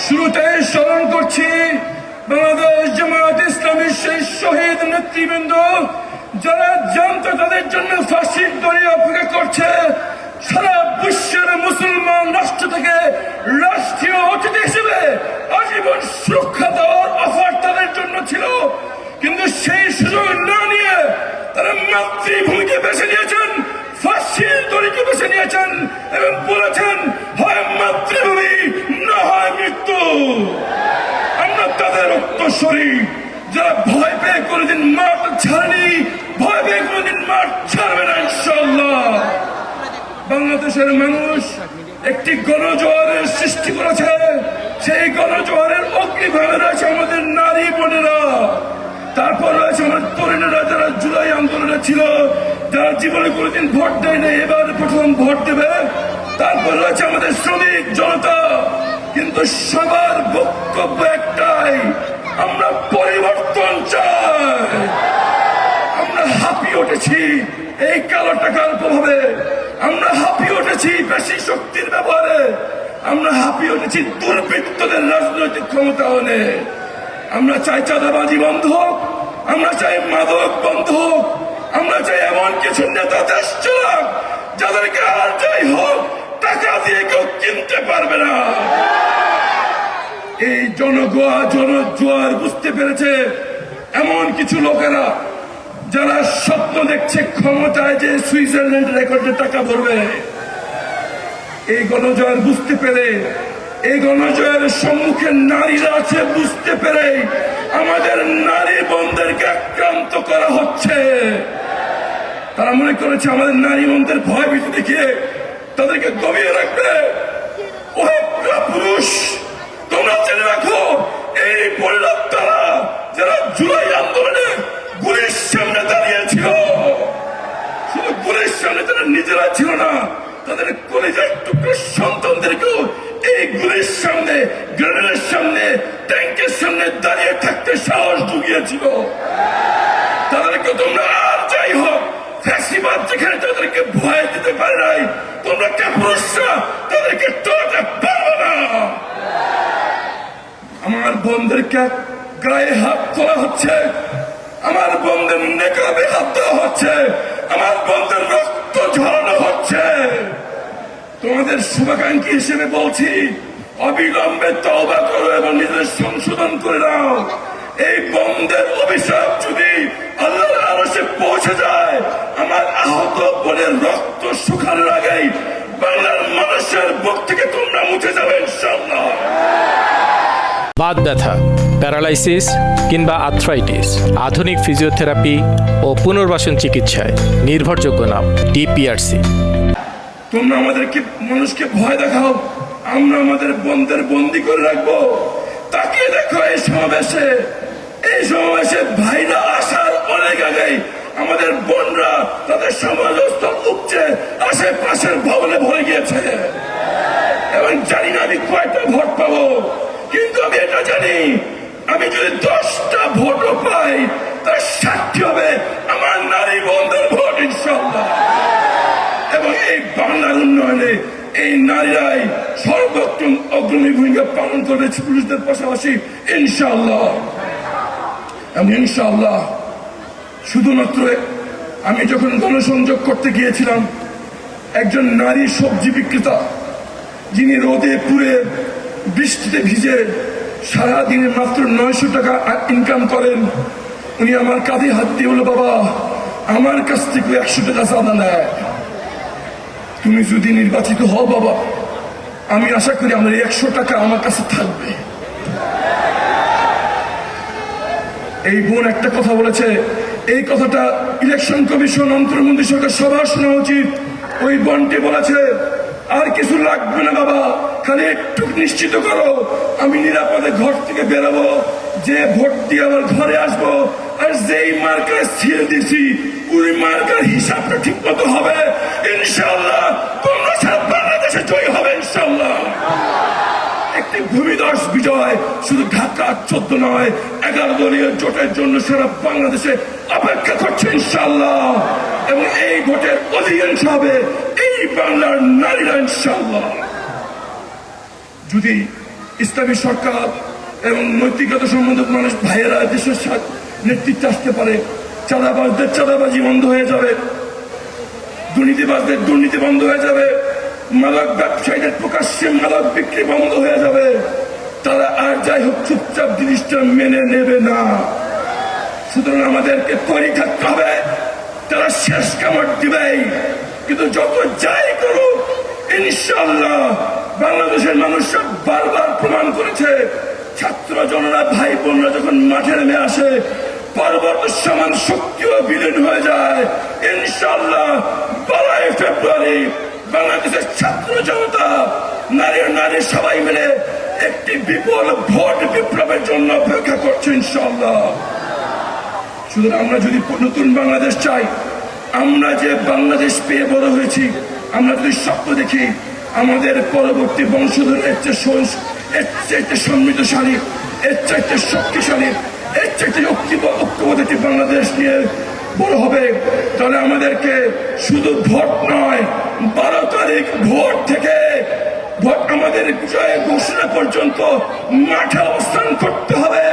শুরুতে স্মরণ করছি বাংলাদেশ জামায়াত ইসলামীর সেই শহীদ নেতৃবৃন্দ যারা জানতো তাদের জন্য ফাঁসির দড়ি অপেক্ষা করছে। সারা বিশ্বের মুসলমান রাষ্ট্র থেকে রাষ্ট্রীয় অতিথি হিসেবে আজীবন সুরক্ষা দেওয়ার অফার তাদের জন্য ছিল, কিন্তু সেই সুযোগ না নিয়ে তারা মাতৃভূমিকে বেছে নিয়েছেন, ফাঁসির দড়িকে বেছে নিয়েছেন এবং বলেছেন হয় মাতৃভূমি না হয় মৃত্যু। আমরা তাদের উত্তরসূরি যারা ভয় পেয়ে কোনোদিন মাঠ ছাড়েনি, ভয় পেয়ে কোনোদিন মাঠ ছাড়বে না ইনশাআল্লাহ। বাংলাদেশের মানুষ একটি গণজোয়ারের সৃষ্টি করেছে, সেই গণজোয়ারের অগ্নিভাবে রয়েছে আমাদের নারী বোনেরা, তারপর রয়েছে আমাদের তরুণেরা যারা জুলাই আন্দোলনে ছিল, যারা জীবনে কোনোদিন ভোট দেয়নি, এবার প্রথম ভোট দেবে, তারপর রয়েছে আমাদের শ্রমিক জনতা। কিন্তু সবার বক্তব্য একটাই, আমরা পরিবর্তন চাই। আমরা হাঁপিয়ে উঠেছি এই কালো টাকার প্রভাবে, আমরা হাঁপিয়ে উঠেছি বেশি শক্তির ব্যবহারে, আমরা হাঁপিয়ে উঠেছি দুর্বৃত্তদের রাজনৈতিক ক্ষমতা হলে। আমরা চাই চাঁদাবাজি বন্ধ হোক, আমরা চাই মাদক বন্ধ হোক, আমরা চাই এমন কিছু নেতা দেশ চালাক যাদেরকে আর যাই হোক টাকা দিয়ে কেউ কিনতে পারবে না। এই জনজোয়ার বুঝতে পেরেছে এমন কিছু লোকেরা যারা স্বপ্ন দেখছে ক্ষমতায় যে সুইজারল্যান্ড রেকর্ডে টাকা ভরবে। এই গণজোয়ার বুঝতে পেরে, এই গণজোয়ারের সম্মুখে নারীরা আছে বুঝতে পেরে আমাদের নারী বোনদেরকে আক্রান্ত করা হচ্ছে। তারা মনে করেছে আমাদের নারী বোনদের ভয় ভীতি দেখিয়ে তাদেরকে দমিয়ে রাখবে। ওহে পুরুষ, তোমরা জেনে রাখো এই পরিণত তারা যারা জুলাই আন্দোলনে গুলির সামনে দাঁড়িয়েছিল, শুধু গুলির সামনে তারা নিজেরা ছিল না, তাদের কলেজের টুকরো সন্তানদেরকেও এই গুলির সামনে, গ্রেনেডের সামনে, ট্যাঙ্কের সামনে দাঁড়িয়ে থাকতে সাহস জুগিয়েছিল। তাদেরকে তোমরা আর যাই হোক ফ্যাসিবাদ যেখানে তাদেরকে ভয় দিতে পারে নাই, তোমরা কাপুরুষরা তাদেরকে টলাতে পারবে না। আমার বোনদেরকে গায়ে হাত তোলা হচ্ছে, আমার বোনদের নেকাবে হাত দেওয়া হচ্ছে, আমার বোনদের রক্ত ঝরানো হচ্ছে। তোমাদের শুভাকাঙ্ক্ষী হিসেবে বলছি, অবিলম্বে তওবা করো এবং নিজেদের সংশোধন করে নাও। এই বোনদের অভিশাপ যদি আল্লাহর আরশে পৌঁছে যায়, আমার আহত বোনের রক্ত শুকানোর আগেই বাংলার মানুষের বুক থেকে তোমরা মুছে যাবে ইনশাআল্লাহ। বাত ব্যথা, প্যারালাইসিস কিংবা আর্থ্রাইটিস, আধুনিক ফিজিওথেরাপি ও পুনর্বাসন চিকিৎসায় নির্ভরযোগ্য নাম ডিপিআরসি। তোমরা আমাদেরকে মানুষকে ভয় দেখাও, আমরা আমাদের বোনদের বন্দি করে রাখবো। তাকিয়ে দেখো এই সমাবেশে ভাইরা আসার অনেক আগেই আমাদের বোনরা তাদের সমাজস্থল উপচে আশেপাশের ভবনে ভরে গিয়েছে। এবং জানি না আমি কয়টা ভোট পাবো, কিন্তু আমি এটা জানি, আমি যদি 10টা ভোটও পাই তার সাক্ষী হবে আমার নারী বোনদের ভোট ইনশাআল্লাহ। এবং এই বাংলার উন্নয়নে এই নারীরাই সর্বোত্তম অগ্রণী ভূমিকা পালন করবে পুরুষদের পাশাপাশি ইনশাআল্লাহ। এবং ইনশাআল্লাহ শুধুমাত্র আমি যখন গণসংযোগ করতে গিয়েছিলাম, একজন নারী সবজি বিক্রেতা যিনি রোদে পুড়ে বৃষ্টিতে ভিজে সারাদিনে মাত্র 900 টাকা ইনকাম করেন, উনি আমার কাঁধে হাত দিয়ে বলল, বাবা আমার কাছ থেকে 100 টাকা চাঁদা নেয়, তুমি যদি নির্বাচিত হও বাবা, আমি আশা করি আমার 100 টাকা আমার কাছে থাকবে। এই বোন একটা কথা বলেছে, এই কথাটা ইলেকশন কমিশন, অন্তর্মন্ত্রী সরকার সবার শোনা উচিত। ওই বোনটি বলেছে, আর কিছু লাগবে না বাবা, খালি একটু নিশ্চিত করো আমি নিরাপদে ঘর থেকে বেরোবো, যে ভোট দিয়ে আমার ঘরে আসবো, আর যেই মার্কার সিল দিছি ওই মার্কার হিসাবটা ঠিক মতো হবে ইনশাআল্লাহ। তোমরা সারা বাংলাদেশে জয় হবে ইনশাআল্লাহ। একটি ভূমিধস বিজয় শুধু ঢাকা 14 নয়, 11 দলীয় জোটের জন্য সারা বাংলাদেশে অপেক্ষা করছে ইনশাআল্লাহ। এবং এই ভোটের অধিকাংশ হবে এই বাংলার নারীরা ইনশাআল্লাহ। যদি ইসলামী সরকার এবং নৈতিকতা সম্বন্ধে মানুষ ভাইয়েরা দেশের সাথে নেতৃত্বে আসতে পারে। চাঁদাবাজদের চাঁদাবাজি বন্ধ হয়ে যাবে, দুর্নীতিবাজদের দুর্নীতি বন্ধ হয়ে যাবে, মাদক ব্যবসায়ীদের প্রকাশ্যে মাদক বিক্রি বন্ধ হয়ে যাবে। তারা আর যাই হোক চুপচাপ জিনিসটা মেনে নেবে না। সুতরাং আমাদেরকে তৈরি থাকতে হবে, তারা শেষ কামড় দিবেই। কিন্তু যত যাই করুক, ইনশাআল্লাহ বাংলাদেশের মানুষ বারবার প্রমাণ করেছে, ছাত্র জনরা ভাই বোনরা যখন মাঠে নেমে আসে, পরবর্ত সমান শক্তিও বিলীন হয়ে যায়। ইনশাআল্লাহ 12 ফেব্রুয়ারি বাংলাদেশের ছাত্র জনতা নারী সবাই মিলে একটি বিপুল ভোট বিপ্লবের জন্য অপেক্ষা করছে ইনশাআল্লাহ। সুতরাং আমরা যদি নতুন বাংলাদেশ চাই, আমরা যে বাংলাদেশ পেয়ে বড় হয়েছি, আমরা যদি স্বপ্ন দেখি আমাদের পরবর্তী বংশধর এর চাইতে সমৃদ্ধশালী, এর চাইতে শক্তিশালী, এর চাইতে ঐক্যবদ্ধ একটি বাংলাদেশ নিয়ে বড় হবে, তাহলে আমাদেরকে শুধু ভোট নয়, 12 তারিখ ভোট থেকে ভোট আমাদের জয় ঘোষণা পর্যন্ত মাঠে অবস্থান করতে হবে।